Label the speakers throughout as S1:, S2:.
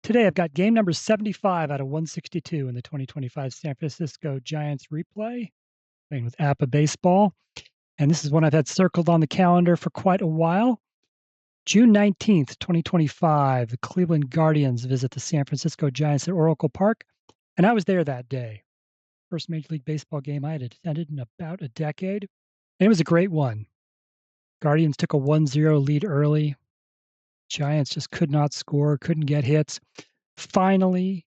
S1: Today, I've got game number 75 out of 162 in the 2025 San Francisco Giants replay, playing with APBA baseball. And this is one I've had circled on the calendar for quite a while. June 19th, 2025, the Cleveland Guardians visit the San Francisco Giants at Oracle Park. And I was there that day. First Major League Baseball game I had attended in about a decade. And it was a great one. Guardians took a 1-0 lead early. Giants just could not score, couldn't get hits. Finally,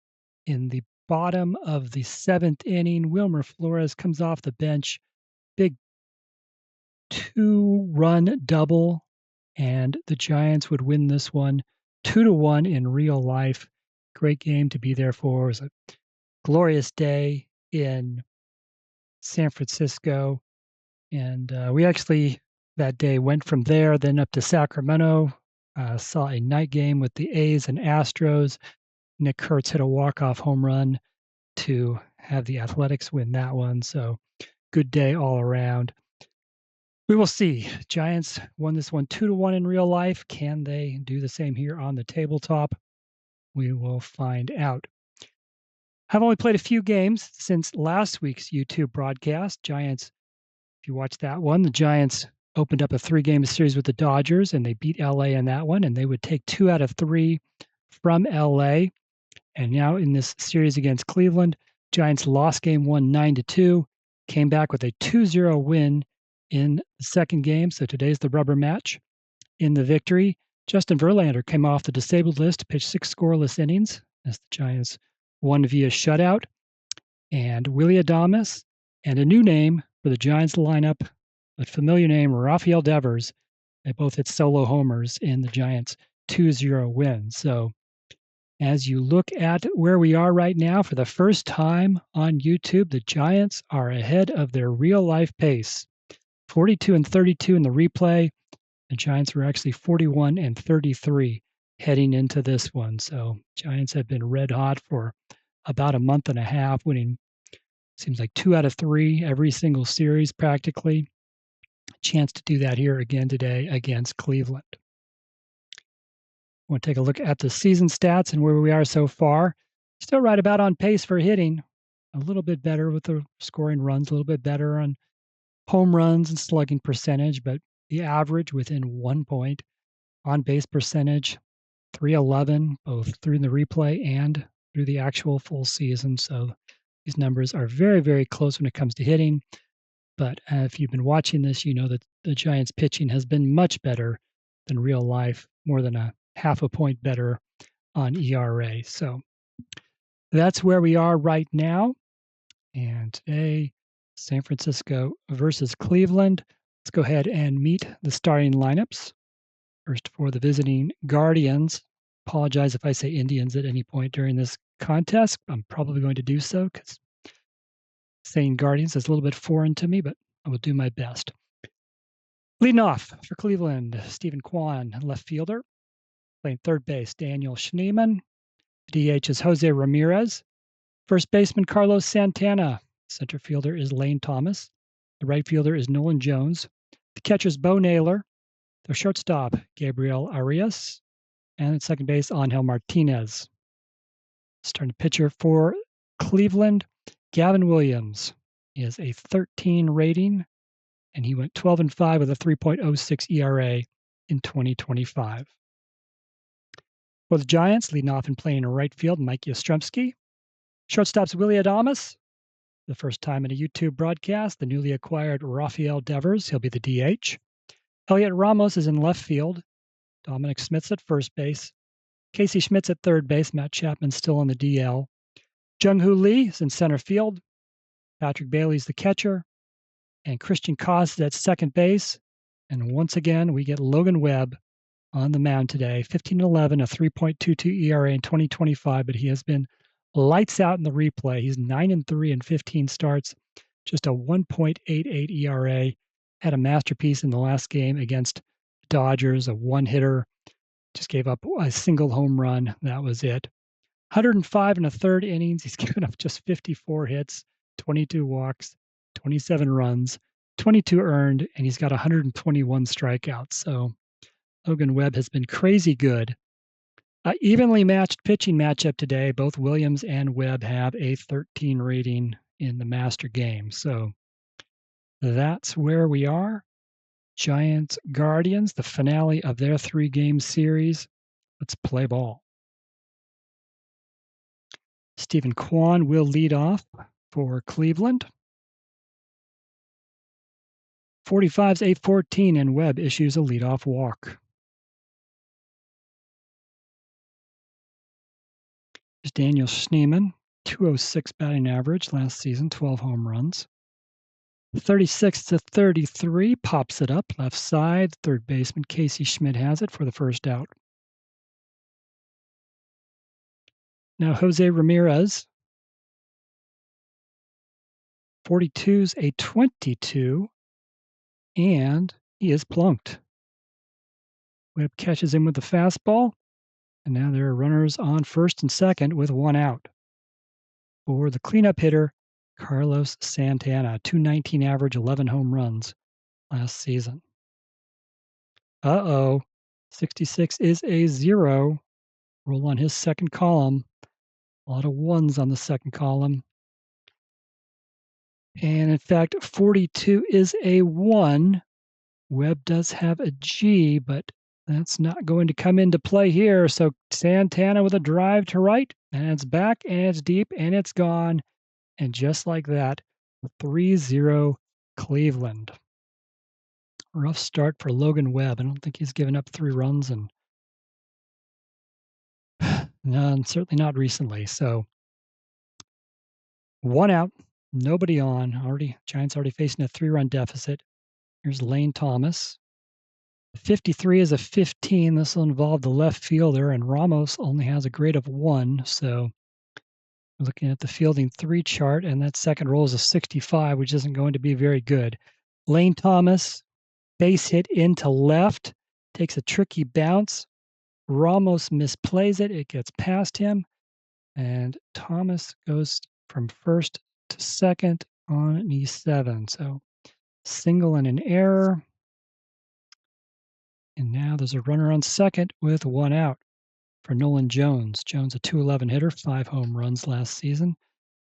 S1: in the bottom of the 7th inning, Wilmer Flores comes off the bench. Big 2-run double, and the Giants would win this one 2-1 in real life. Great game to be there for. It was a glorious day in San Francisco. And we actually, that day, went from there, then up to Sacramento, saw a night game with the A's and Astros. Nick Kurtz hit a walk-off home run to have the Athletics win that one, so good day all around. We will see. Giants won this one 2-1 in real life. Can they do the same here on the tabletop? We will find out. I've only played a few games since last week's YouTube broadcast. Giants, if you watched that one, the Giants opened up a 3-game series with the Dodgers, and they beat LA in that one, and they would take 2 out of 3 from LA. And now in this series against Cleveland, Giants lost game 1 9-2, came back with a 2-0 win in the second game. So today's the rubber match. In the victory, Justin Verlander came off the disabled list, pitched 6 scoreless innings as the Giants won via shutout. And Willy Adames, and a new name for the Giants lineup, a familiar name, Rafael Devers. They both hit solo homers in the Giants' 2-0 win. So as you look at where we are right now, for the first time on YouTube, the Giants are ahead of their real-life pace. 42-32 in the replay. The Giants were actually 41-33 heading into this one. So Giants have been red hot for about a month and a half, winning, seems like 2 out of 3 every single series practically. A chance to do that here again today against Cleveland. I want to take a look at the season stats and where we are so far. Still right about on pace for hitting. A little bit better with the scoring runs, a little bit better on home runs and slugging percentage, but the average within 1 point. On base percentage, 311, both through the replay and through the actual full season. So these numbers are very, very close when it comes to hitting. But if you've been watching this, you know that the Giants pitching has been much better than real life, more than a half a point better on ERA. So that's where we are right now. And today, San Francisco versus Cleveland. Let's go ahead and meet the starting lineups. First for the visiting Guardians. Apologize if I say Indians at any point during this contest. I'm probably going to do so because saying Guardians is a little bit foreign to me, but I will do my best. Leading off for Cleveland, Stephen Kwan, left fielder. Playing third base, Daniel Schneemann. DH is Jose Ramirez. First baseman, Carlos Santana. Center fielder is Lane Thomas. The right fielder is Nolan Jones. The catcher is Bo Naylor. The shortstop, Gabriel Arias. And at second base, Angel Martinez. Starting pitcher for Cleveland, Gavin Williams. He has a 13 rating, and he went 12-5 with a 3.06 ERA in 2025. For the Giants, leading off and playing in right field, Mike Yastrzemski. Shortstop's Willy Adames. The first time in a YouTube broadcast, the newly acquired Rafael Devers. He'll be the DH. Elliot Ramos is in left field. Dominic Smith's at first base. Casey Schmidt's at third base. Matt Chapman's still on the DL. Jung-Hoo Lee is in center field. Patrick Bailey's the catcher. And Christian Koss is at second base. And once again, we get Logan Webb on the mound today. 15-11, a 3.22 ERA in 2025, but he has been lights out in the replay. He's 9-3 in 15 starts, just a 1.88 ERA. Had a masterpiece in the last game against the Dodgers, a one-hitter. Just gave up a single home run. That was it. 105 and a third innings. He's given up just 54 hits, 22 walks, 27 runs, 22 earned, and he's got 121 strikeouts. So Logan Webb has been crazy good Evenly matched pitching matchup today. Both Williams and Webb have a 13 rating in the master game. So that's where we are. Giants Guardians, the finale of their 3-game series. Let's play ball. Stephen Kwan will lead off for Cleveland. 45's 8-14, and Webb issues a leadoff walk. There's Daniel Schneemann, 206 batting average last season, 12 home runs. 36-33, pops it up left side. Third baseman Casey Schmidt has it for the first out. Now Jose Ramirez. 42's a 22, and he is plunked. Webb catches him with the fastball, and now there are runners on first and second with one out. For the cleanup hitter, Carlos Santana, 219 average, 11 home runs last season. 66 is a 0. Roll on his second column. A lot of ones on the second column. And in fact, 42 is a 1. Webb does have a G, but that's not going to come into play here. So Santana with a drive to right, and it's back, and it's deep, and it's gone. And just like that, 3-0 Cleveland. Rough start for Logan Webb. I don't think he's given up 3 runs, and no, certainly not recently. So 1 out, nobody on. Giants already facing a 3-run deficit. Here's Lane Thomas. 53 is a 15. This will involve the left fielder, and Ramos only has a grade of 1. So looking at the fielding 3 chart, and that second roll is a 65, which isn't going to be very good. Lane Thomas, base hit into left, takes a tricky bounce. Ramos misplays it. It gets past him, and Thomas goes from first to second on E7. So single and an error. And now there's a runner on second with 1 out for Nolan Jones. Jones, a 211 hitter, 5 home runs last season.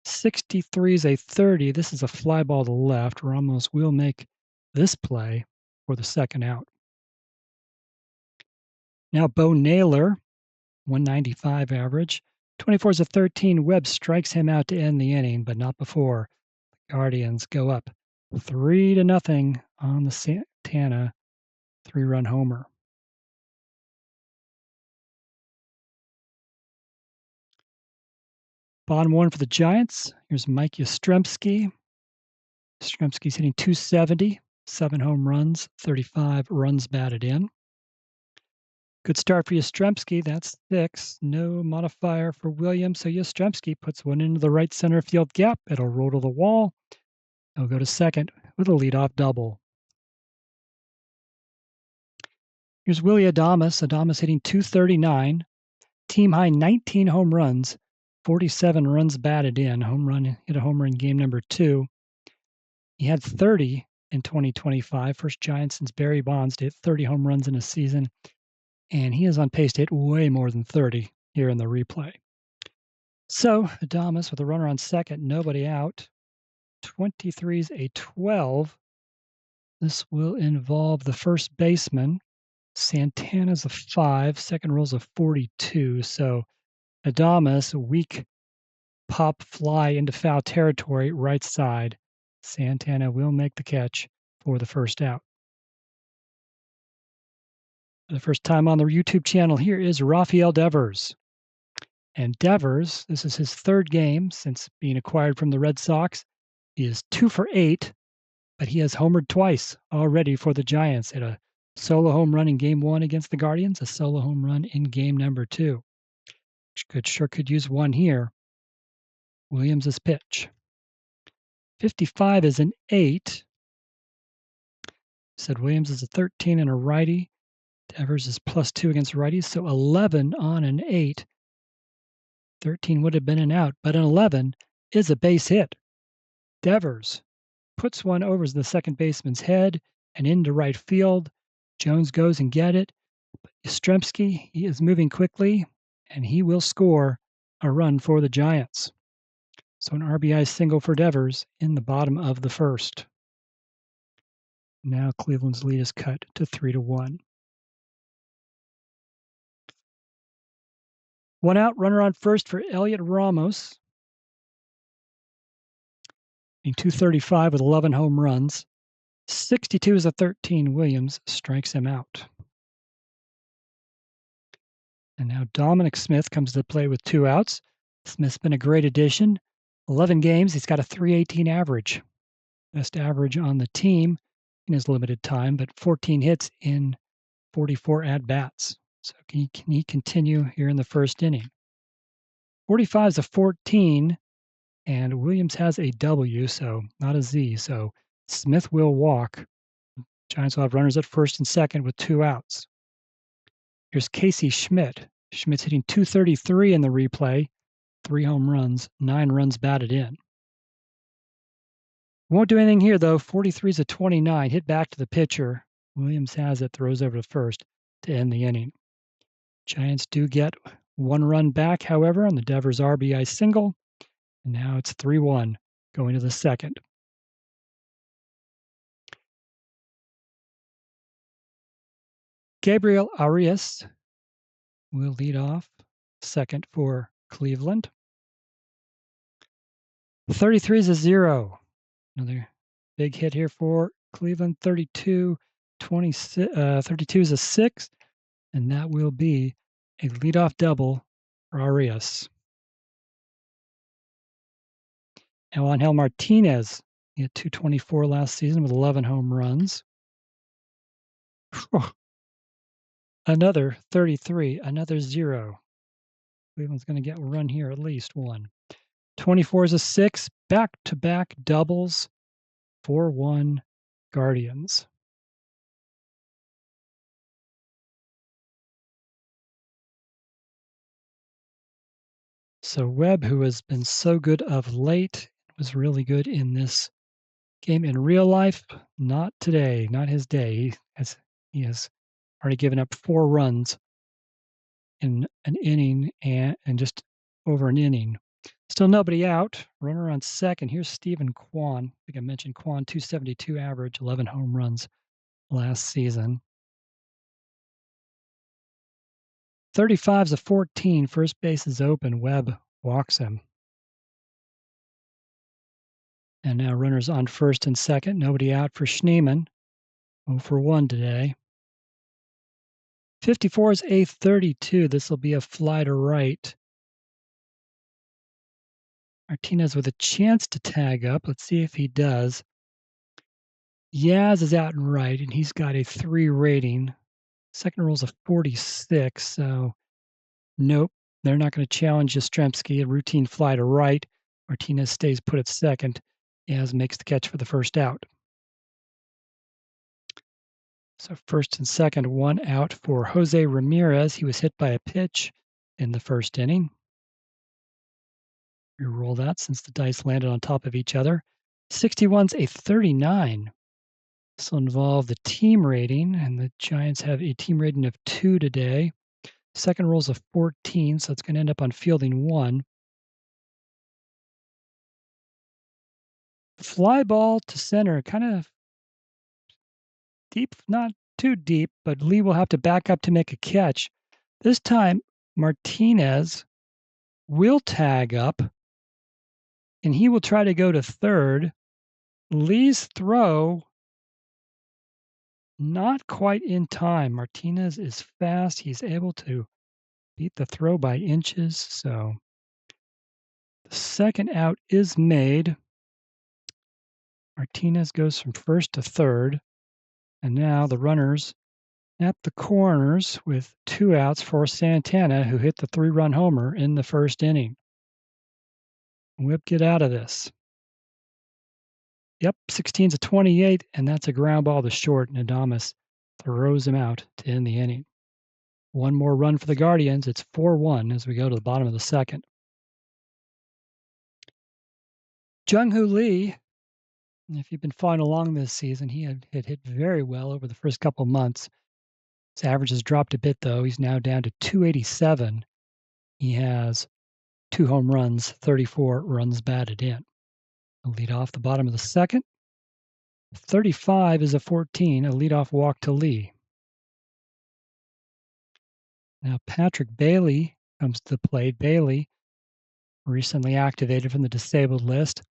S1: 63 is a 30. This is a fly ball to left. Ramos will make this play for the second out. Now Bo Naylor, 195 average. 24 is a 13. Webb strikes him out to end the inning, but not before the Guardians go up 3-0 on the Santana 3-run homer. Bottom 1 for the Giants. Here's Mike Yastrzemski. Yastrzemski's hitting 270, 7 home runs, 35 runs batted in. Good start for Yastrzemski. That's 6. No modifier for Williams. So Yastrzemski puts one into the right center field gap. It'll roll to the wall. He'll go to second with a leadoff double. Here's Willy Adames. Adames hitting 239. Team high 19 home runs, 47 runs batted in. Hit a home run game number 2. He had 30 in 2025. First Giant since Barry Bonds to hit 30 home runs in a season. And he is on pace to hit way more than 30 here in the replay. So Adames with a runner on second, nobody out. 23's a 12. This will involve the first baseman. Santana's a 5. Second roll's a 42. So Adames, weak pop fly into foul territory, right side. Santana will make the catch for the first out. For the first time on the YouTube channel, here is Rafael Devers. And Devers, this is his 3rd game since being acquired from the Red Sox. He is 2 for 8, but he has homered twice already for the Giants. Hit a solo home run in Game 1 against the Guardians, a solo home run in Game number 2. Sure could use one here. Williams' pitch. 55 is an 8. Said Williams is a 13 and a righty. Devers is +2 against righties, so 11 on an 8. 13 would have been an out, but an 11 is a base hit. Devers puts one over the second baseman's head and into right field. Jones goes and get it. But Yastrzemski, he is moving quickly. and he will score a run for the Giants. So an RBI single for Devers in the bottom of the first. Now Cleveland's lead is cut to 3-1. One out, runner on first for Elliot Ramos. In 235 with 11 home runs. 62 is a 13. Williams strikes him out. And now Dominic Smith comes to play with 2 outs. Smith's been a great addition. 11 games, he's got a .318 average. Best average on the team in his limited time, but 14 hits in 44 at-bats. So can he continue here in the first inning? 45 is a 14, and Williams has a W, so not a Z. So Smith will walk. Giants will have runners at first and second with 2 outs. Here's Casey Schmidt. Schmidt's hitting .233 in the replay, 3 home runs, 9 runs batted in. Won't do anything here, though. 43 is a 29. Hit back to the pitcher. Williams has it, throws over to first to end the inning. Giants do get 1 run back, however, on the Devers RBI single. And now it's 3-1 going to the second. Gabriel Arias will lead off, second for Cleveland. 33 is a 0. Another big hit here for Cleveland. 32 is a 6, and that will be a leadoff double for Arias. Now Angel Martinez, he had .224 last season with 11 home runs. Another 33, another 0. Cleveland's going to get a run here, at least one. 24 is a 6, back-to-back doubles, 4-1 Guardians. So Webb, who has been so good of late, was really good in this game in real life. Not today, not his day. He has already given up 4 runs in an inning and just over an inning. Still nobody out. Runner on second. Here's Stephen Kwan. I think I mentioned Kwan, .272 average, 11 home runs last season. 35 is a 14. First base is open. Webb walks him. And now runners on first and second. Nobody out for Schneemann. 0 for 1 today. 54 is a 32. This will be a fly to right. Martinez with a chance to tag up. Let's see if he does. Yaz is out and right, and he's got a 3 rating. Second roll's a 46, so nope. They're not going to challenge Yastrzemski. A routine fly to right. Martinez stays put at second. Yaz makes the catch for the first out. So first and second, 1 out for Jose Ramirez. He was hit by a pitch in the first inning. We roll that since the dice landed on top of each other. 61's a 39. This will involve the team rating, and the Giants have a team rating of 2 today. Second roll's a 14, so it's going to end up on fielding 1. Fly ball to center, kind of deep, not too deep, but Lee will have to back up to make a catch. This time, Martinez will tag up, and he will try to go to third. Lee's throw, not quite in time. Martinez is fast. He's able to beat the throw by inches, so the second out is made. Martinez goes from first to third, and now the runners at the corners with 2 outs for Santana, who hit the 3-run homer in the first inning. Whip, get out of this. Yep, 16's a 28, and that's a ground ball to short, and Adames throws him out to end the inning. 1 more run for the Guardians. It's 4-1 as we go to the bottom of the second. Jung-Hoo Lee, if you've been following along this season, he had hit very well over the first couple of months. His average has dropped a bit, though. He's now down to .287. He has 2 home runs, 34 runs batted in. A lead off the bottom of the second. 35 is a 14, a leadoff walk to Lee. Now Patrick Bailey comes to the plate. Bailey, recently activated from the disabled list,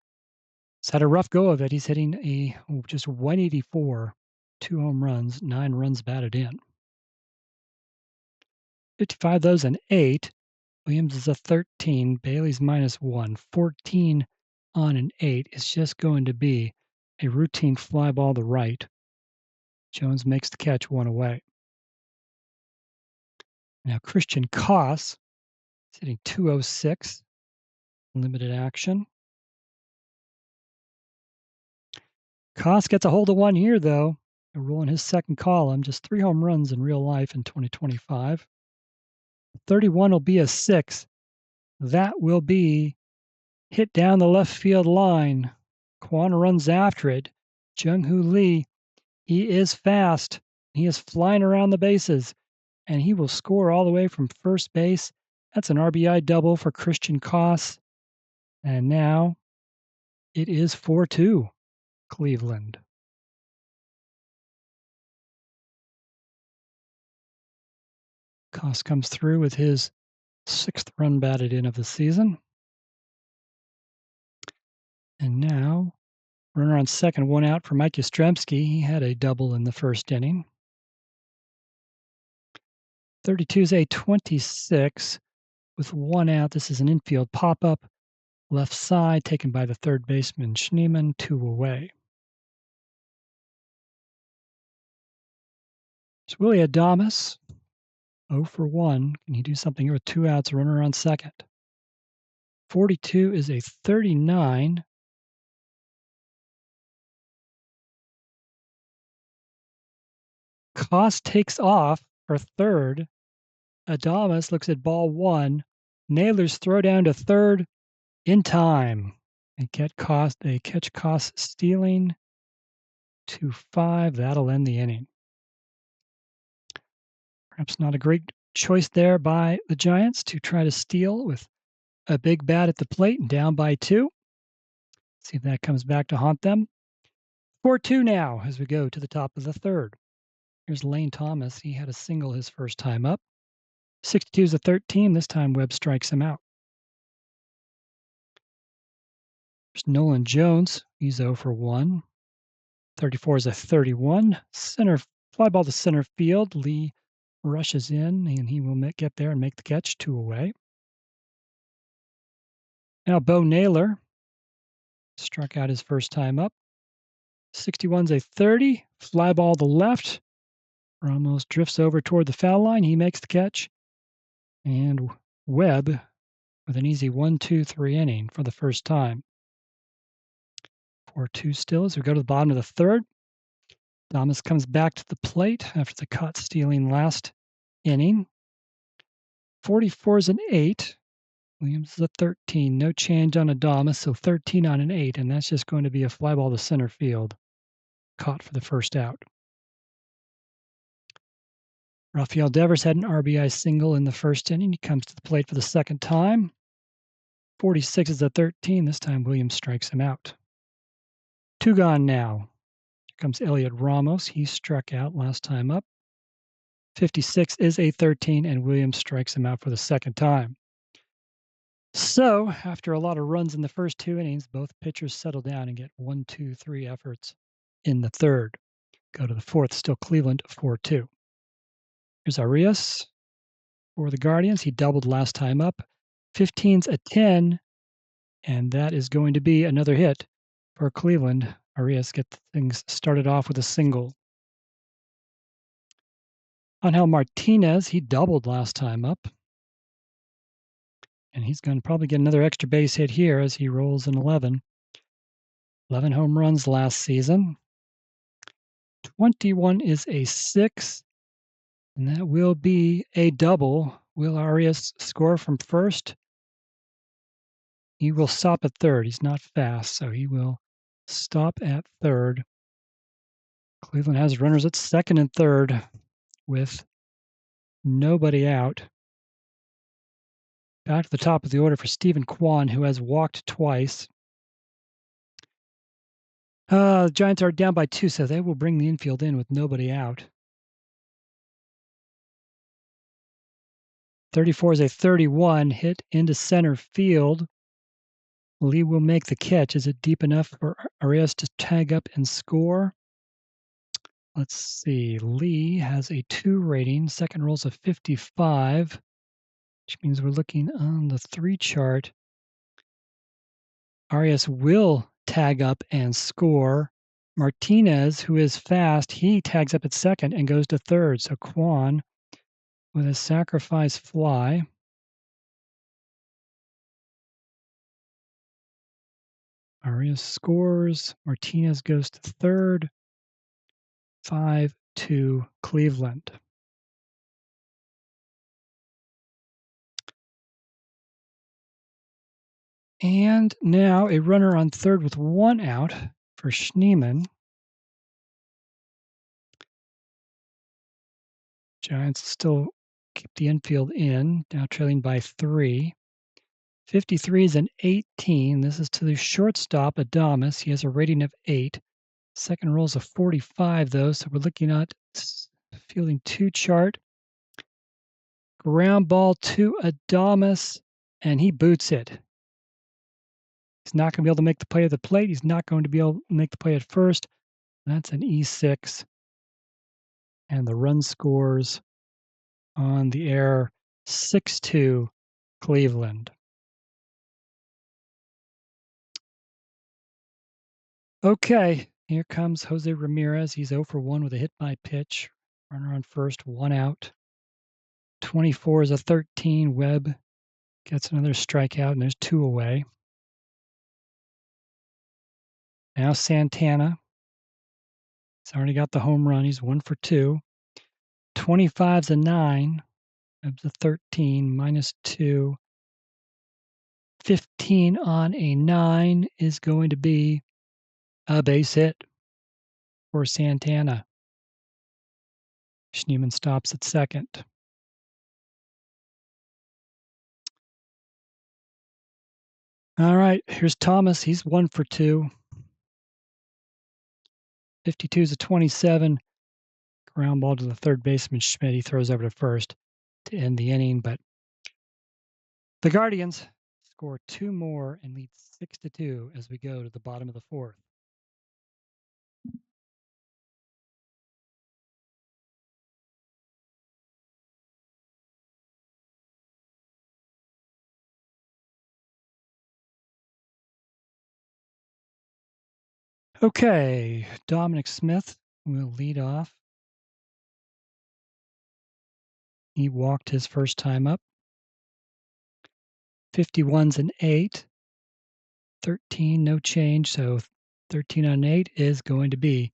S1: has had a rough go of it. He's hitting just 184, 2 home runs, 9 runs batted in. 55 those an 8. Williams is a 13. Bailey's -1. 14 on an 8 is just going to be a routine fly ball to right. Jones makes the catch, 1 away. Now Christian Koss is hitting 206. Limited action. Koss gets a hold of 1 here, though. A rule in his second column, just 3 home runs in real life in 2025. 31 will be a 6. That will be hit down the left field line. Kwon runs after it. Jung-Hoo Lee, he is fast. He is flying around the bases, and he will score all the way from first base. That's an RBI double for Christian Koss. And now it is 4-2, Cleveland. Koss comes through with his 6th run batted in of the season. And now, runner on second, 1 out for Mike Yastrzemski. He had a double in the first inning. 32 is a 26 with 1 out. This is an infield pop-up. Left side, taken by the third baseman Schneemann, 2 away. It's Willy Adames, 0 for 1. Can he do something here with 2 outs, runner on second? 42 is a 39. Koss takes off for third. Adames looks at ball 1. Naylor's throw down to third in time. They catch Koss stealing 2-5. That'll end the inning. Perhaps not a great choice there by the Giants to try to steal with a big bat at the plate and down by 2. See if that comes back to haunt them. 4-2 now as we go to the top of the third. Here's Lane Thomas. He had a single his first time up. 62 is a 13. This time Webb strikes him out. There's Nolan Jones. He's 0 for 1. 34 is a 31. Fly ball to center field. Lee rushes in, and he will get there and make the catch, 2 away. Now Bo Naylor struck out his first time up. 61's a 30. Fly ball to left. Ramos drifts over toward the foul line. He makes the catch. And Webb with an easy 1-2-3 inning for the first time. 4-2 still as we go to the bottom of the third. Thomas comes back to the plate after the caught stealing last inning. 44 is an 8. Williams is a 13. No change on Adames, so 13 on an 8, and that's just going to be a fly ball to center field. Caught for the first out. Rafael Devers had an RBI single in the first inning. He comes to the plate for the second time. 46 is a 13. This time Williams strikes him out. 2 gone now. Here comes Elliot Ramos. He struck out last time up. 56 is a 13, and Williams strikes him out for the second time. So, after a lot of runs in the first 2 innings, both pitchers settle down and get 1-2-3 efforts in the third. Go to the fourth, still Cleveland, 4-2. Here's Arias for the Guardians. He doubled last time up. 15's a 10, and that is going to be another hit for Cleveland. Arias gets things started off with a single. Angel Martinez, he doubled last time up. And he's going to probably get another extra base hit here as he rolls an 11. 11 home runs last season. 21 is a 6. And that will be a double. Will Arias score from first? He will stop at third. He's not fast, so he will stop at third. Cleveland has runners at second and third with nobody out. Back to the top of the order for Stephen Kwan, who has walked twice. The Giants are down by 2, so they will bring the infield in with nobody out. 34 is a 31 hit into center field. Lee will make the catch. Is it deep enough for Arias to tag up and score? Let's see. Lee has a 2 rating. Second roll's a 55, which means we're looking on the 3 chart. Arias will tag up and score. Martinez, who is fast, he tags up at second and goes to third. So Kwan with a sacrifice fly. Arias scores. Martinez goes to third. 5-2 Cleveland. And now a runner on third with 1 out for Schneemann. Giants still keep the infield in, now trailing by 3. 53 is an 18. This is to the shortstop, Adames. He has a rating of 8. Second roll's a 45, though, so we're looking at fielding 2 chart. Ground ball to Adames, and he boots it. He's not going to be able to make the play at the plate. He's not going to be able to make the play at first. That's an E6. And the run scores on the air 6-2 Cleveland. Okay, here comes Jose Ramirez. He's 0 for 1 with a hit by pitch. Runner on first, 1 out. 24 is a 13. Webb gets another strikeout, and there's 2 away. Now Santana. He's already got the home run. He's 1 for 2. 25's a 9. Webb's a 13, minus 2. 15 on a 9 is going to be a base hit for Santana. Schneemann stops at second. All right, here's Thomas. He's 1 for 2. 52 is a 27. Ground ball to the third baseman, Schmidt. He throws over to first to end the inning, but the Guardians score 2 more and lead 6-2 as we go to the bottom of the 4th. Okay, Dominic Smith will lead off. He walked his first time up. 51's an 8. 13, no change, so 13 on 8 is going to be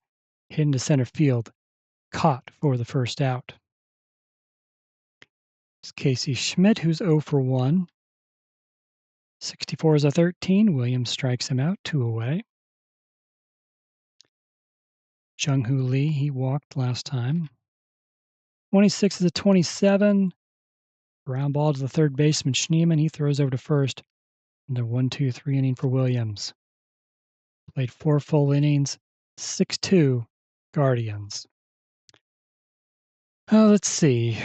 S1: hit into center field, caught for the first out. It's Casey Schmidt, who's 0 for 1. 64 is a 13. Williams strikes him out, 2 away. Jung-Hoo Lee, he walked last time. 26 is a 27. Ground ball to the third baseman, Schneemann. He throws over to first. And a 1-2-3 inning for Williams. Played 4 full innings, 6-2 Guardians. Let's see.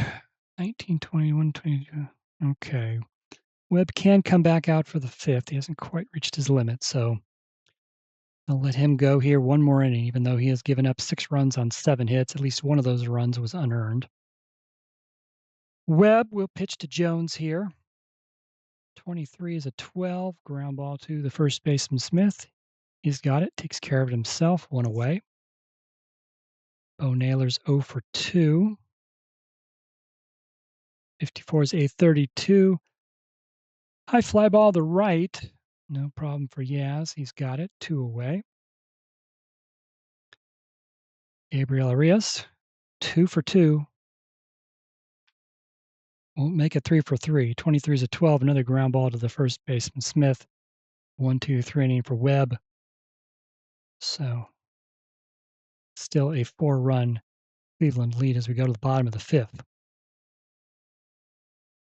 S1: 19, 21, 22. Okay. Webb can come back out for the 5th. He hasn't quite reached his limit, so I'll let him go here 1 more inning, even though he has given up 6 runs on 7 hits. At least one of those runs was unearned. Webb will pitch to Jones here. 23 is a 12. Ground ball to the first baseman, Smith. He's got it. Takes care of it himself. 1 away. Bo Naylor's 0 for 2. 54 is a 32. High fly ball to right. No problem for Yaz. He's got it. 2 away. Gabriel Arias, 2 for 2. Won't make it 3 for 3. 23 is a 12. Another ground ball to the first baseman, Smith. 1-2-3 inning for Webb. So still a 4-run Cleveland lead as we go to the bottom of the 5th.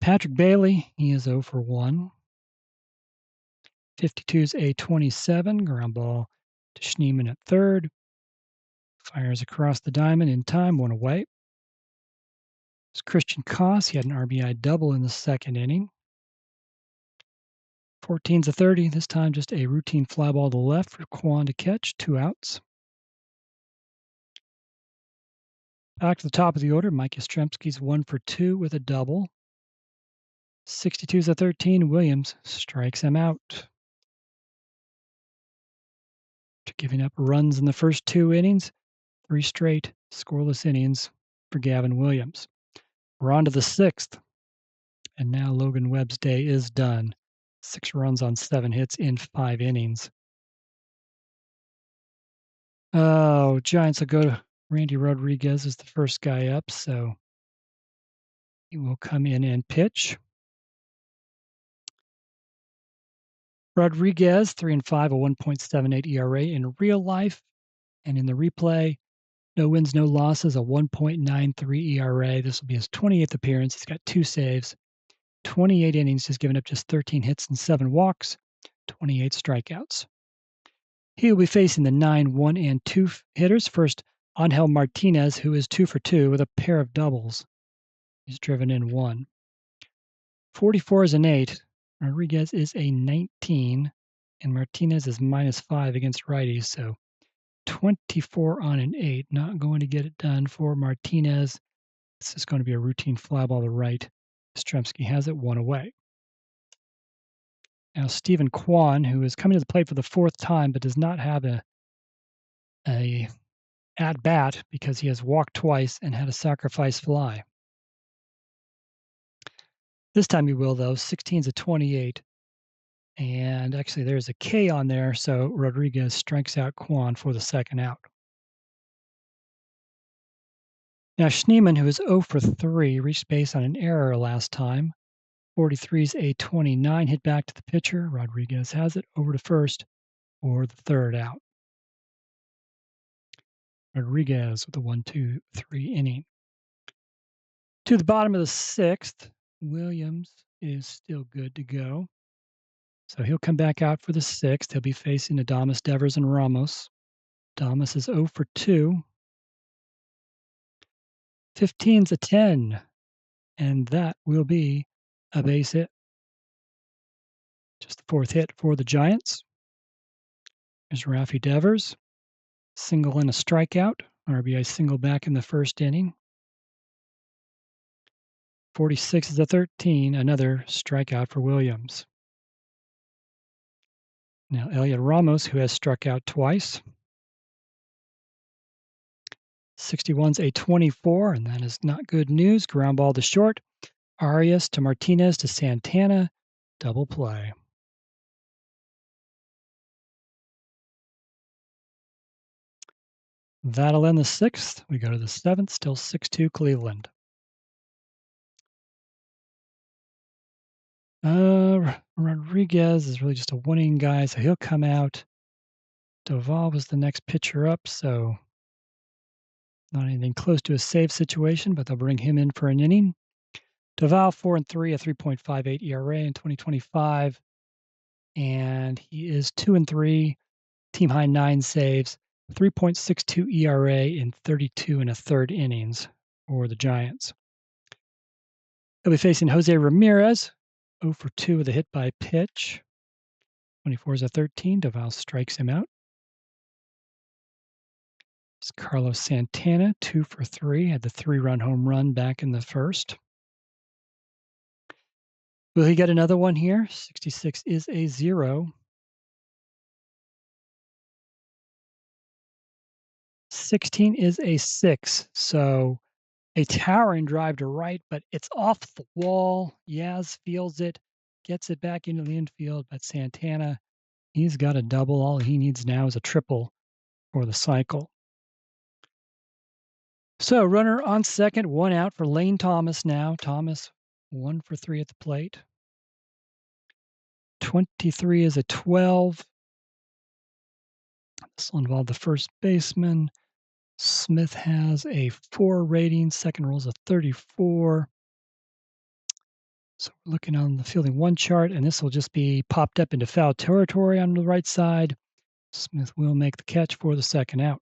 S1: Patrick Bailey, he is 0 for 1. 52's a 27, ground ball to Schneemann at third. Fires across the diamond in time, one away. It's Christian Koss. He had an RBI double in the second inning. 14's a 30. This time just a routine fly ball to left for Kwan to catch, 2 outs. Back to the top of the order, Mike Yastrzemski's 1 for 2 with a double. 62's a 13. Williams strikes him out. After giving up runs in the first 2 innings, 3 straight scoreless innings for Gavin Williams. We're on to the 6th, and now Logan Webb's day is done. 6 runs on 7 hits in 5 innings. Oh, Giants will go to Randy Rodriguez as the first guy up, so he will come in and pitch. Rodriguez, 3-5, a 1.78 ERA in real life, and in the replay, no wins, no losses, a 1.93 ERA. This will be his 28th appearance. He's got 2 saves, 28 innings, just giving up just 13 hits and 7 walks, 28 strikeouts. He will be facing the 9, 1, and 2 hitters. First, Angel Martinez, who is 2 for 2 with a pair of doubles. He's driven in 1. 44 is an 8. Rodriguez is a 19, and Martinez is -5 against righties, so 24 on an 8. Not going to get it done for Martinez. This is going to be a routine fly ball to right. Yastrzemski has it 1 away. Now Stephen Kwan, who is coming to the plate for the 4th time, but does not have a at bat because he has walked twice and had a sacrifice fly. This time he will, though. 16's a 28. And actually, there's a K on there, so Rodriguez strikes out Kwan for the 2nd out. Now, Schneemann, who is 0 for 3, reached base on an error last time. 43's a 29, hit back to the pitcher. Rodriguez has it over to first for the 3rd out. Rodriguez with the 1-2-3 inning. To the bottom of the 6th, Williams is still good to go. So he'll come back out for the 6th. He'll be facing Adames, Devers, and Ramos. Adames is 0 for 2. 15's a 10, and that will be a base hit. Just the 4th hit for the Giants. There's Rafi Devers. Single and a strikeout. RBI single back in the 1st inning. 46 is a 13, another strikeout for Williams. Now Elliot Ramos, who has struck out twice. 61's a 24, and that is not good news. Ground ball to short. Arias to Martinez to Santana. Double play. That'll end the 6th. We go to the 7th, still 6-2 Cleveland. Rodriguez is really just a winning guy, so he'll come out. Doval was the next pitcher up, so not anything close to a save situation, but they'll bring him in for an inning. Doval 4-3, a 3.58 ERA in 2025, and he is 2-3, team high 9 saves, 3.62 ERA in 32 1/3 innings for the Giants. They'll be facing Jose Ramirez, 0 for 2 with a hit by pitch. 24 is a 13. Doval strikes him out. It's Carlos Santana, 2 for 3, had the 3-run home run back in the 1st. Will he get another one here? 66 is a 0. 16 is a 6. So a towering drive to right, but it's off the wall. Yaz feels it, gets it back into the infield, but Santana, he's got a double. All he needs now is a triple for the cycle. So runner on second, 1 out for Lane Thomas now. Thomas 1 for 3 at the plate. 23 is a 12. This will involve the first baseman. Smith has a 4 rating. Second roll is a 34. So we're looking on the fielding one chart, and this will just be popped up into foul territory on the right side. Smith will make the catch for the second out.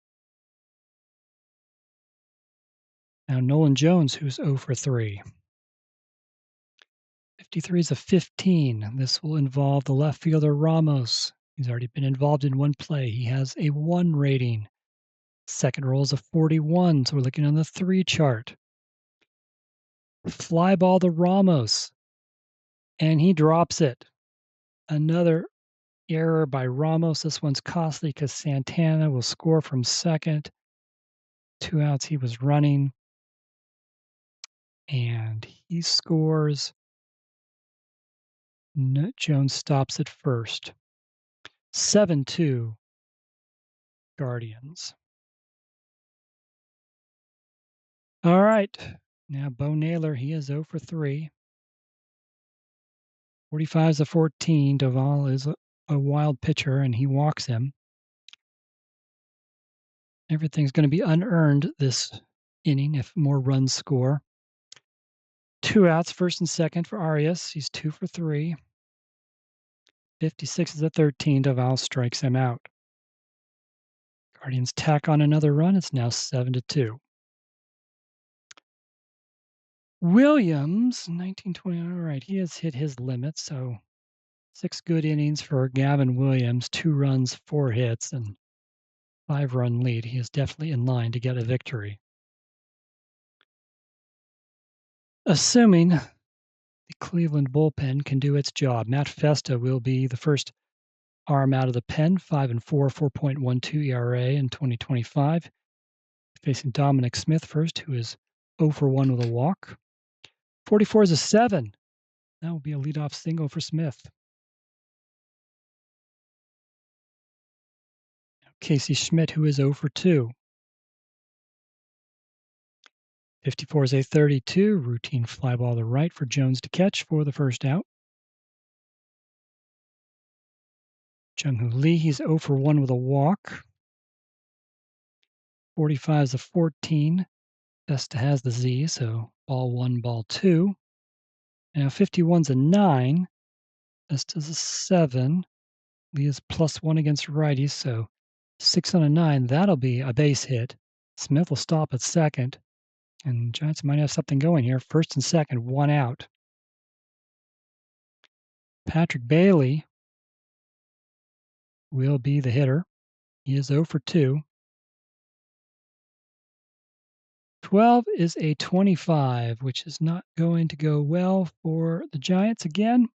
S1: Now Nolan Jones, who's 0 for 3. 53 is a 15. This will involve the left fielder Ramos. He's already been involved in one play. He has a 1 rating. Second roll is a 41, so we're looking on the 3 chart. Fly ball to Ramos, and he drops it. Another error by Ramos. This one's costly because Santana will score from second. 2 outs, he was running, and he scores. No, Jones stops at first. 7-2 Guardians. All right. Now Bo Naylor, he is 0 for 3. 45 is a 14. Duvall is a wild pitcher, and he walks him. Everything's going to be unearned this inning if more runs score. 2 outs, first and second for Arias. He's 2 for 3. 56 is a 13. Duvall strikes him out. Guardians tack on another run. It's now 7-2. Williams, 1920. All right, he has hit his limit, so 6 good innings for Gavin Williams, 2 runs, 4 hits, and 5-run lead. He is definitely in line to get a victory. Assuming the Cleveland bullpen can do its job, Matt Festa will be the first arm out of the pen, 5-4, 4.12 ERA in 2025. Facing Dominic Smith first, who is 0 for 1 with a walk. 44 is a 7. That will be a leadoff single for Smith. Casey Schmidt, who is 0 for 2. 54 is a 32. Routine fly ball to right for Jones to catch for the first out. Jung-Hoo Lee, he's 0 for 1 with a walk. 45 is a 14. Vesta has the Z, so ball 1, ball 2. Now 51's a 9. Vesta's a 7. Lee is +1 against righties, so 6 on a 9. That'll be a base hit. Smith will stop at second. And Giants might have something going here. First and second, 1 out. Patrick Bailey will be the hitter. He is 0 for 2. 12 is a 25, which is not going to go well for the Giants again.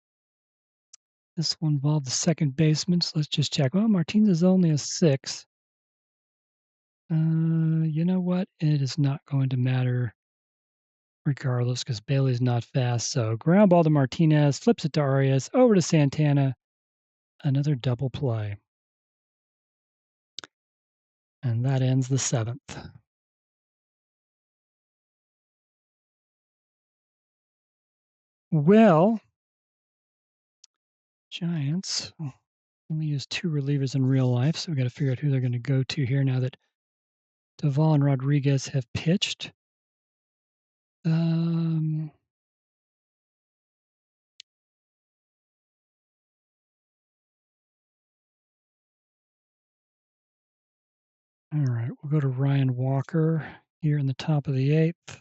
S1: This will involve the second baseman, so let's just check. Well, Martinez is only a 6. You know what? It is not going to matter regardless because Bailey's not fast. So ground ball to Martinez, flips it to Arias, over to Santana. Another double play. And that ends the 7th. Well, Giants only use 2 relievers in real life, so we've got to figure out who they're going to go to here now that Duvall and Rodriguez have pitched. All right, we'll go to Ryan Walker here in the top of the 8th.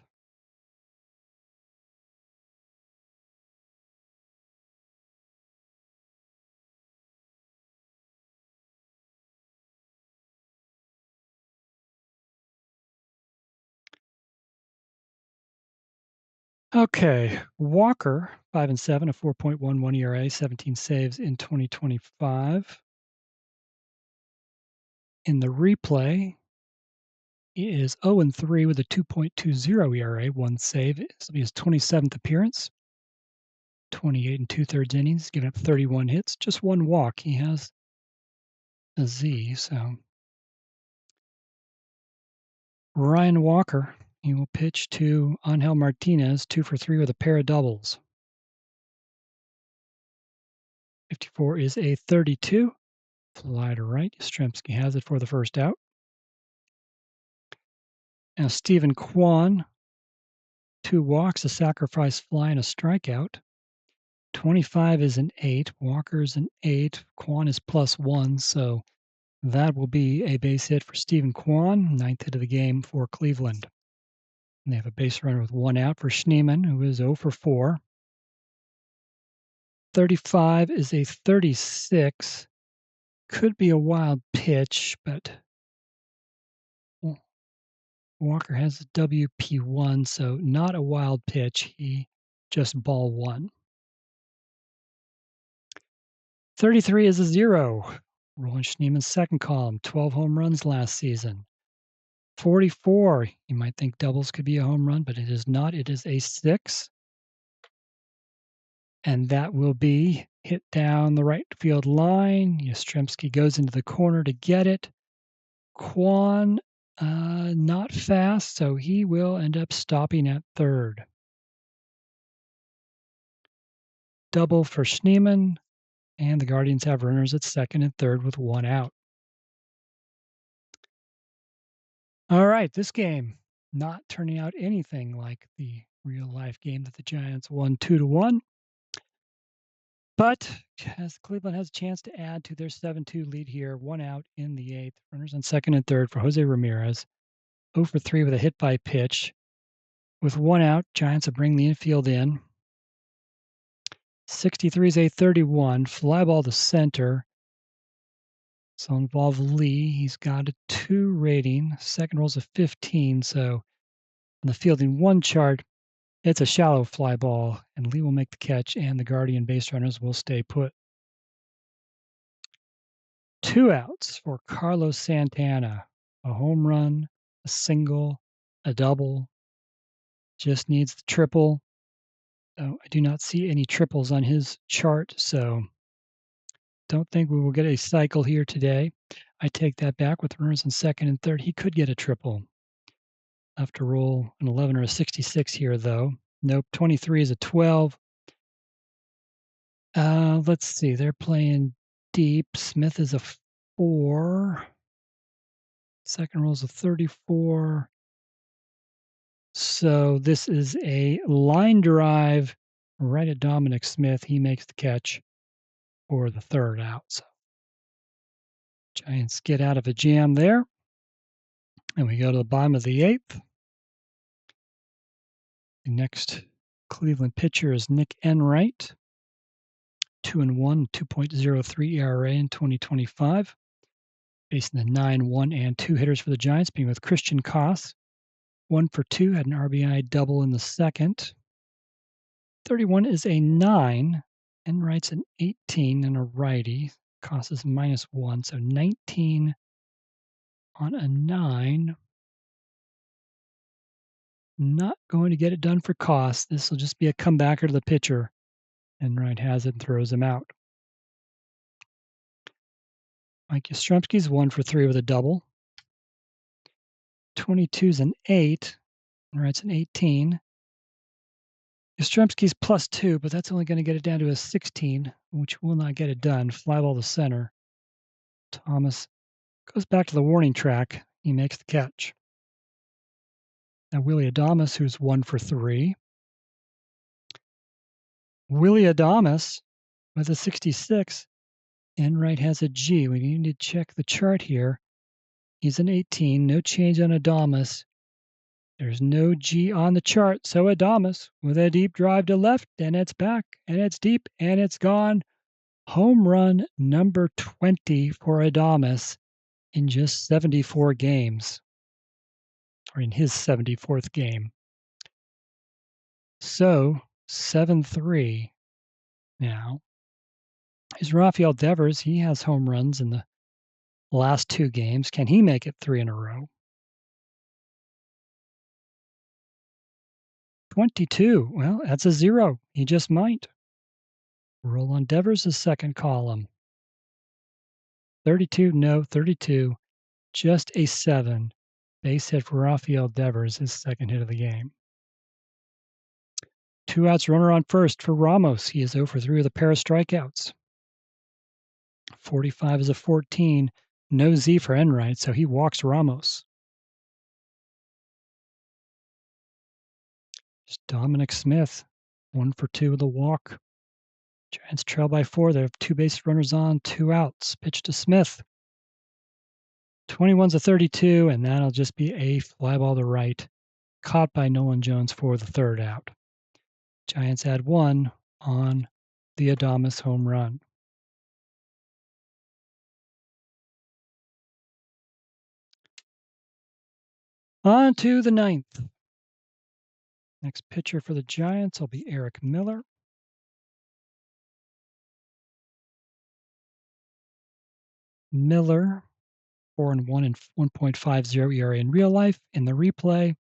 S1: Okay, Walker, 5-7, a 4.11 ERA, 17 saves in 2025. In the replay, he is 0-3 with a 2.20 ERA, 1 save. This will be his 27th appearance. 28 and 2/3 innings, giving up 31 hits, just 1 walk. He has a Z, so Ryan Walker, he will pitch to Angel Martinez, 2 for 3 with a pair of doubles. 54 is a 32. Fly to right. Yastrzemski has it for the first out. Now Stephen Kwan, 2 walks, a sacrifice fly, and a strikeout. 25 is an 8. Walker's an 8. Kwan is +1, so that will be a base hit for Stephen Kwan, 9th hit of the game for Cleveland. And they have a base runner with 1 out for Schneemann, who is 0 for 4. 35 is a 36. Could be a wild pitch, but Walker has a WP1, so not a wild pitch. He just ball 1. 33 is a 0. Roland Schneemann's second column, 12 home runs last season. 44, you might think doubles could be a home run, but it is not. It is a 6. And that will be hit down the right field line. Yastrzemski goes into the corner to get it. Kwan, not fast, so he will end up stopping at third. Double for Schneemann, and the Guardians have runners at second and third with 1 out. All right, this game not turning out anything like the real-life game that the Giants won 2-1. But as Cleveland has a chance to add to their 7-2 lead here, 1 out in the 8th. Runners on second and third for Jose Ramirez. 0 for 3 with a hit by pitch. With 1 out, Giants will bring the infield in. 63 is a 31. Fly ball to center. So involve Lee. He's got a 2 rating. Second roll's a 15. So on the fielding 1 chart, it's a shallow fly ball, and Lee will make the catch, and the Guardian base runners will stay put. 2 outs for Carlos Santana. A home run, a single, a double. Just needs the triple. So I do not see any triples on his chart, so don't think we will get a cycle here today. I take that back. With runners in second and third, he could get a triple. Have to roll an 11 or a 66 here, though. Nope, 23 is a 12. Let's see. They're playing deep. Smith is a 4. Second roll is a 34. So this is a line drive right at Dominic Smith. He makes the catch for the third out. So Giants get out of a jam there. And we go to the bottom of the 8th. The next Cleveland pitcher is Nick Enright. 2-1, 2.03 ERA in 2025. Facing the 9-1 and 2 hitters for the Giants, being with Christian Koss. 1 for 2, had an RBI double in the second. 31 is a 9. Enright's an 18 and a righty. Koss is -1, so 19 on a 9. Not going to get it done for Koss. This will just be a comebacker to the pitcher. Enright has it and throws him out. Mike Yastrzemski's 1 for 3 with a double. 22's an 8. Enright's an 18. Yastrzemski's +2, but that's only going to get it down to a 16, which will not get it done. Fly ball to center. Thomas goes back to the warning track. He makes the catch. Now Willie Adames, who's 1 for 3. Willie Adames with a 66. Enright has a G. We need to check the chart here. He's an 18. No change on Adames. There's no G on the chart. So Adames with a deep drive to left, and it's back, and it's deep, and it's gone. Home run number 20 for Adames in just 74 games, or in his 74th game. So 7-3 now. Is Rafael Devers. He has home runs in the last 2 games. Can he make it 3 in a row? 22. Well, that's a 0. He just might. Roll on Devers' second column. 32, no, 32. Just a 7. Base hit for Rafael Devers, his second hit of the game. 2 outs, runner on first for Ramos. He is 0 for 3 with a pair of strikeouts. 45 is a 14. No Z for Enright, so he walks Ramos. Dominic Smith, 1 for 2 with a walk. Giants trail by 4. They have 2 base runners on, 2 outs. Pitch to Smith. 21's a 32, and that'll just be a fly ball to right, caught by Nolan Jones for the 3rd out. Giants add 1 on the Adames home run. On to the 9th. Next pitcher for the Giants will be Eric Miller. Miller, 4-1 and 1.50 ERA in real life. In the replay,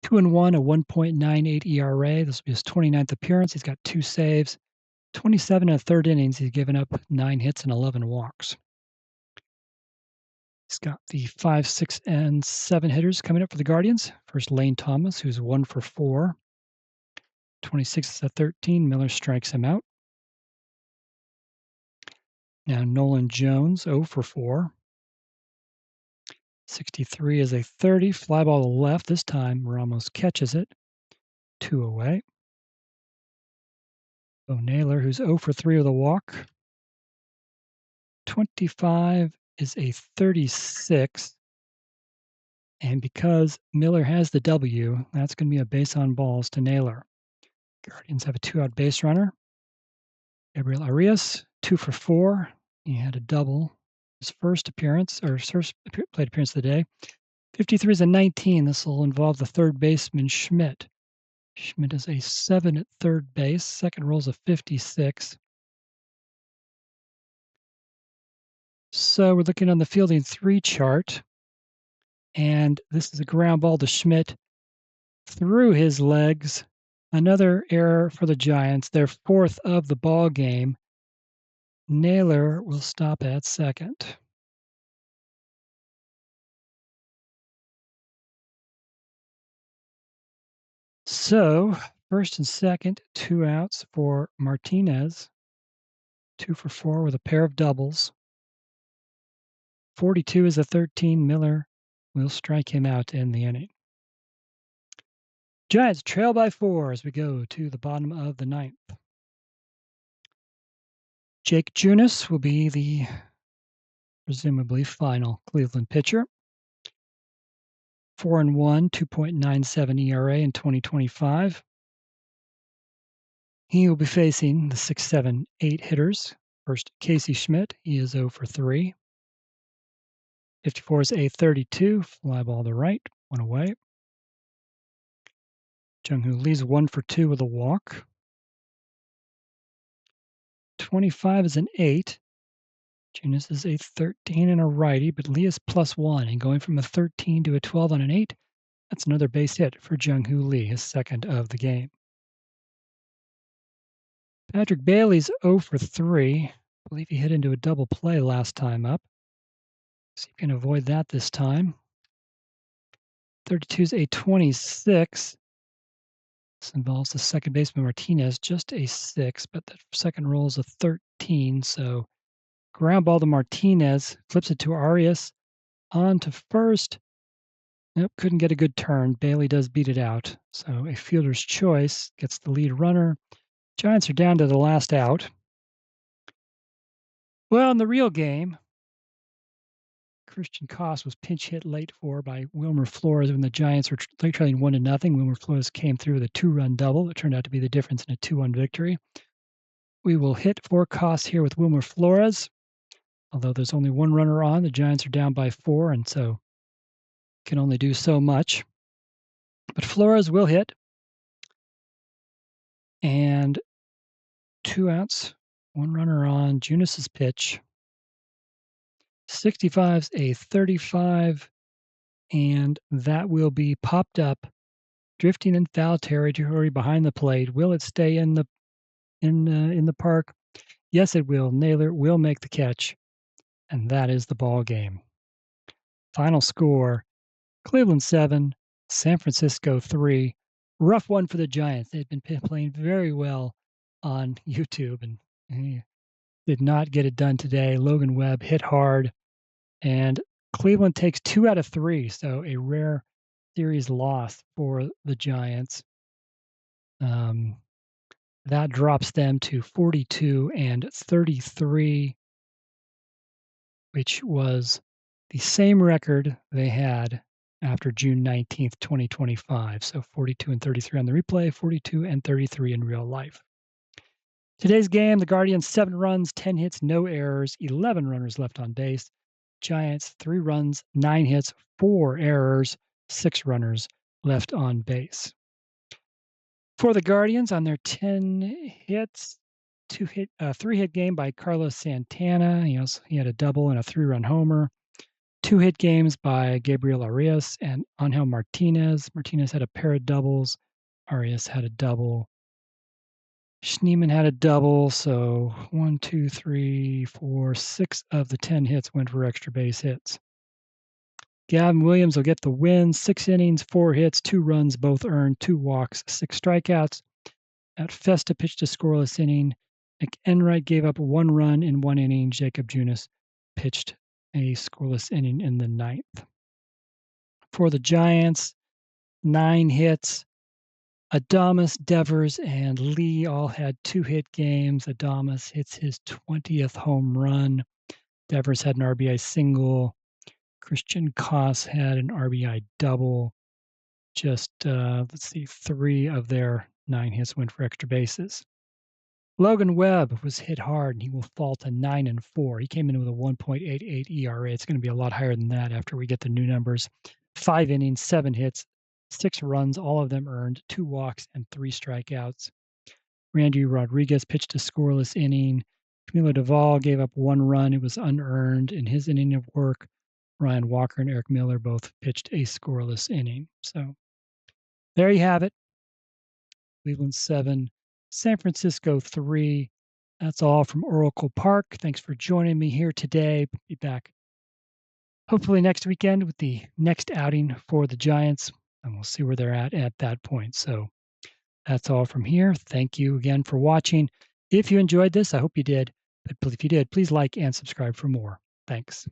S1: 2-1, a 1.98 ERA. This will be his 29th appearance. He's got 2 saves, 27 and a third innings. He's given up 9 hits and 11 walks. He's got the 5, 6, and 7 hitters coming up for the Guardians. First, Lane Thomas, who's 1 for 4. 26 is a 13. Miller strikes him out. Now Nolan Jones, 0 for 4. 63 is a 30. Fly ball to left. This time Ramos catches it. 2 away. Bo Naylor, who's 0 for 3 with a walk. 25 is a 36. And because Miller has the W, that's going to be a base on balls to Naylor. Guardians have a 2-out base runner. Gabriel Arias, 2 for 4. He had a double his first appearance, or first plate appearance of the day. 53 is a 19. This will involve the 3rd baseman, Schmidt. Schmidt is a 7 at 3rd base. Second roll's a 56. So we're looking on the fielding 3 chart. And this is a ground ball to Schmidt through his legs. Another error for the Giants, their 4th of the ball game. Naylor will stop at second. So, first and second, 2 outs for Martinez. 2 for 4 with a pair of doubles. 42 is a 13. Miller will strike him out in the inning. Giants trail by 4 as we go to the bottom of the 9th. Jake Junis will be the presumably final Cleveland pitcher. 4-1, 2.97 ERA in 2025. He will be facing the 6, 7, 8 hitters. First, Casey Schmidt. He is 0 for 3. 54 is a 32. Fly ball to right. 1 away. Jung-Hoo Lee's 1 for 2 with a walk. 25 is an 8. Junis is a 13 and a righty, but Lee is +1. And going from a 13 to a 12 on an 8, that's another base hit for Jung-Hoo Lee, his 2nd of the game. Patrick Bailey's 0 for 3. I believe he hit into a double play last time up. See if he can avoid that this time. 32 is a 26. This involves the 2nd baseman Martinez, just a 6, but the 2nd roll is a 13. So ground ball to Martinez, flips it to Arias, on to first. Nope, couldn't get a good turn. Bailey does beat it out. So a fielder's choice gets the lead runner. Giants are down to the last out. Well, in the real game, Christian Koss was pinch hit late for by Wilmer Flores when the Giants were trailing 1-0. Wilmer Flores came through with a 2-run double. It turned out to be the difference in a 2-1 victory. We will hit for Koss here with Wilmer Flores. Although there's only 1 runner on, the Giants are down by 4, and so can only do so much. But Flores will hit. And 2 outs, 1 runner on. Junis's pitch. 65's a 35, and that will be popped up, drifting in foul territory behind the plate. Will it stay in the park? Yes, it will. Naylor will make the catch, and that is the ball game. Final score: Cleveland 7, San Francisco 3. Rough one for the Giants. They've been playing very well on YouTube and did not get it done today. Logan Webb hit hard. And Cleveland takes 2 out of 3, so a rare series loss for the Giants. That drops them to 42-33, which was the same record they had after June 19th, 2025. So 42-33 on the replay, 42-33 in real life. Today's game, the Guardians 7 runs, 10 hits, no errors, 11 runners left on base. Giants 3 runs, 9 hits, 4 errors, 6 runners left on base. For the Guardians, on their 10 hits, 3-hit game by Carlos Santana. He had a double and a 3-run homer. 2-hit games by Gabriel Arias and Angel Martinez. Martinez had a pair of doubles. Arias had a double. Schneemann had a double. So 1, 2, 3, 4, 6 of the 10 hits went for extra base hits. Gavin Williams will get the win. 6 innings, 4 hits, 2 runs, both earned, 2 walks, 6 strikeouts. At Festa pitched a scoreless inning. McEnright gave up 1 run in 1 inning. Jacob Junis pitched a scoreless inning in the 9th. For the Giants, 9 hits. Adames, Devers, and Lee all had 2-hit games. Adames hits his 20th home run. Devers had an RBI single. Christian Koss had an RBI double. Just, 3 of their 9 hits went for extra bases. Logan Webb was hit hard, and he will fall to 9-4. He came in with a 1.88 ERA. It's going to be a lot higher than that after we get the new numbers. 5 innings, 7 hits, 6 runs, all of them earned, 2 walks, and 3 strikeouts. Randy Rodriguez pitched a scoreless inning. Camilo Doval gave up 1 run. It was unearned in his inning of work. Ryan Walker and Eric Miller both pitched a scoreless inning. So there you have it. Cleveland 7, San Francisco 3. That's all from Oracle Park. Thanks for joining me here today. Be back hopefully next weekend with the next outing for the Giants, and we'll see where they're at that point. So that's all from here. Thank you again for watching. If you enjoyed this, I hope you did. But if you did, please like and subscribe for more. Thanks.